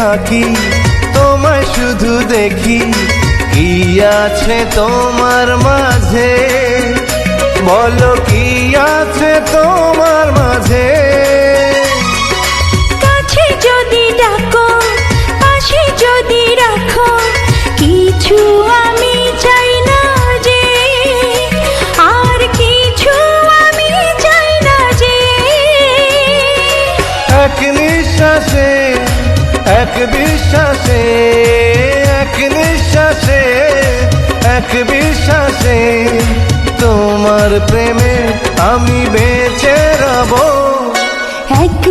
থাকি, তোমায় শুধু দেখি। কি আছে তোমার মাঝে, বলো কি আছে তোমার মাঝে। কাছে যদি ডাকো, পাশে যদি রাখো, কিছু আমি চাই না যে, আর কিছু আমি চাই না যে। এক নিঃশ্বাসে, এক বিশ্বাসে, এক নিঃশ্বাসে, এক বিশ্বাসে, তোমার প্রেমে আমি বেঁচে রব। এক